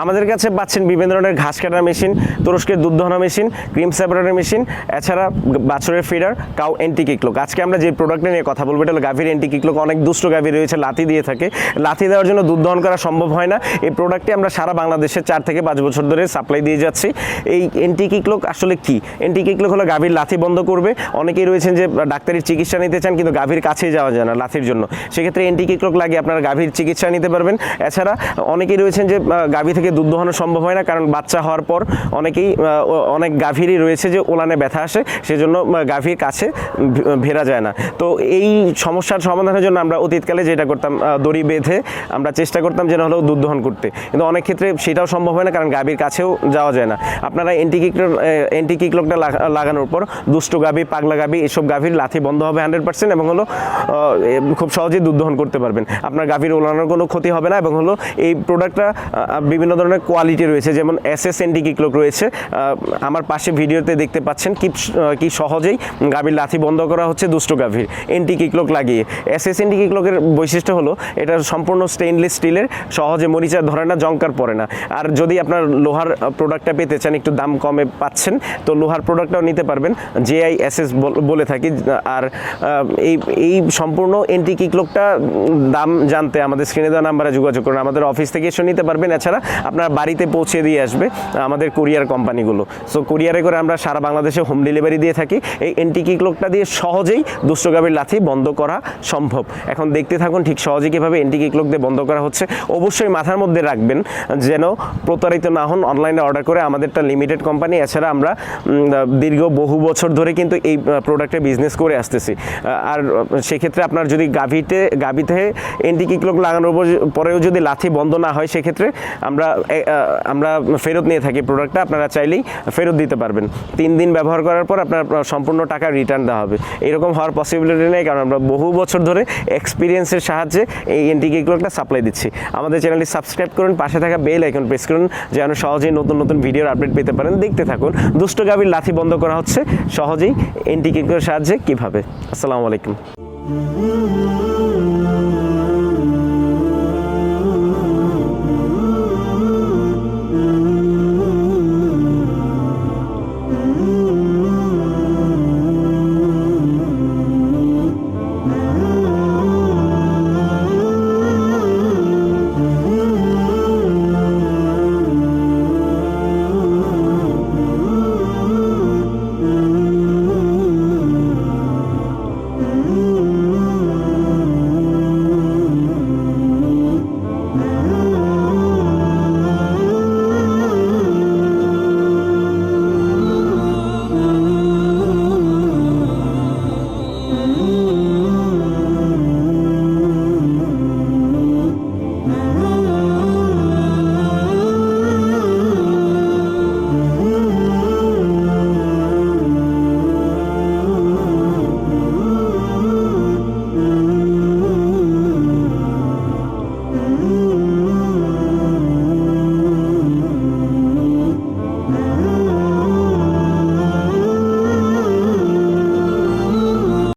আমাদের কাছে পাচ্ছেন বিভিন্ন ধরনের ঘাস কাটার মেশিন, তুরস্কের দুধ দহনা মেশিন, ক্রিম সেপারেটর মেশিন, এছাড়া বাছুরের ফিডার, কাউ এন্টিকিক্লোক। আজকে আমরা যে প্রোডাক্টটা নিয়ে কথা বলবো এটা হলো গাভীর এন্টিকিক্লোক। অনেক দুষ্ট গাভী রয়েছে লাথি দিয়ে থাকে, লাথি দেওয়ার জন্য দুধ দহন করা সম্ভব হয় না। এই প্রোডাক্টটি আমরা সারা বাংলাদেশে 4 থেকে 5 বছর ধরে সাপ্লাই দিয়ে যাচ্ছি। এই এন্টিকিক্লোক আসলে কি? এন্টিকিক্লোক হলো গাভীর লাথি বন্ধ করবে। অনেকেই রয়েছেন যে ডাক্তারের চিকিৎসা নিতে চান কিন্তু গাভীর কাছেই যাওয়া যায় না লাথির জন্য, সেক্ষেত্রে এন্টিকিক্লোক লাগিয়ে আপনারা গাভীর চিকিৎসা নিতে পারবেন। এছাড়া অনেকেই রয়েছেন যে গাভী থেকে দুধ দোহানো সম্ভব হয় না, কারণ বাচ্চা হওয়ার পর অনেক গাভীরই রয়েছে যে ওলানে ব্যথা আসে, সেজন্য গাভীর কাছে ভেড়া যায় না। তো এই সমস্যার সমাধানের জন্য আমরা অতীতকালে যেটা করতাম, দড়ি বেঁধে আমরা চেষ্টা করতাম যেন হলেও দুধ দহন করতে, কিন্তু অনেক ক্ষেত্রে সেটাও সম্ভব হয় না কারণ গাভীর কাছেও যাওয়া যায় না। আপনারা এন্টিকিক্লোকটা লাগানোর পর দুষ্ট গাভী, পাগলা গাভী, এসব গাভীর লাথি বন্ধ হবে 100% এবং হলো খুব সহজেই দুধ দহন করতে পারবেন। আপনার গাভীর ওলানোর কোনো ক্ষতি হবে না এবং হলো এই প্রোডাক্টটা বিভিন্ন ধরনের কোয়ালিটি রয়েছে, যেমন এসএস এন্টিকিক্লোক রয়েছে। আমার পাশে ভিডিওতে দেখতে পাচ্ছেন কি সহজেই গাভীর লাথি বন্ধ করা হচ্ছে দুষ্ট গাভীর এন্টিকিক্লোক লাগিয়ে। এসএস এন্টিকিক্লোকের বৈশিষ্ট্য হলো এটা সম্পূর্ণ স্টেইনলেস স্টিলের, সহজে মরিচা ধরে না, জংকার পড়ে না। আর যদি আপনার লোহার প্রোডাক্টটা পেতে চান, একটু দাম কমে পাচ্ছেন, তো লোহার প্রোডাক্টটাও নিতে পারবেন, JISS বলে থাকি। আর এই সম্পূর্ণ এন্টিকিক্লোকটা দাম জানতে আমাদের স্ক্রিনে দেওয়া নাম্বারে যোগাযোগ করুন। আমাদের অফিস থেকে এসে নিতে পারবেন, এছাড়া আপনার বাড়িতে পৌঁছে দিয়ে আসবে আমাদের কুরিয়ার কোম্পানিগুলো। সো কুরিয়ারে করে আমরা সারা বাংলাদেশে হোম ডেলিভারি দিয়ে থাকি। এই এন্টিকিক্লোকটা দিয়ে সহজেই দুষ্ট গাভীর লাথি বন্ধ করা সম্ভব। এখন দেখতে থাকুন ঠিক সহজেই কীভাবে এন্টিকিক্লোক দিয়ে বন্ধ করা হচ্ছে। অবশ্যই মাথার মধ্যে রাখবেন যেন প্রতারিত না হন অনলাইনে অর্ডার করে। আমাদেরটা লিমিটেড কোম্পানি, এছাড়া আমরা দীর্ঘ বহু বছর ধরে কিন্তু এই প্রোডাক্টে বিজনেস করে আসতেছি। আর সেক্ষেত্রে আপনার যদি গাভীতে এন্টিকিক্লোক লাগানোর পরেও যদি লাথি বন্ধ না হয়, সেক্ষেত্রে আমরা ফেরত নিয়ে থাকি প্রোডাক্টটা। আপনারা চাইলেই ফেরত দিতে পারবেন। 3 দিন ব্যবহার করার পর আপনার সম্পূর্ণ টাকা রিটার্ন দেওয়া হবে। এরকম হওয়ার পসিবিলিটি নেই, কারণ আমরা বহু বছর ধরে এক্সপিরিয়েন্সের সাহায্যে এই এন্টিকিক্লোকটা সাপ্লাই দিচ্ছি। আমাদের চ্যানেলটি সাবস্ক্রাইব করুন, পাশে থাকা বেল আইকন প্রেস করুন যেন সহজেই নতুন নতুন ভিডিওর আপডেট পেতে পারেন। দেখতে থাকুন দুষ্ট গাভীর লাথি বন্ধ করা হচ্ছে সহজেই এন্টিকিক্লোকের সাহায্যে কীভাবে। আসসালামু আলাইকুম।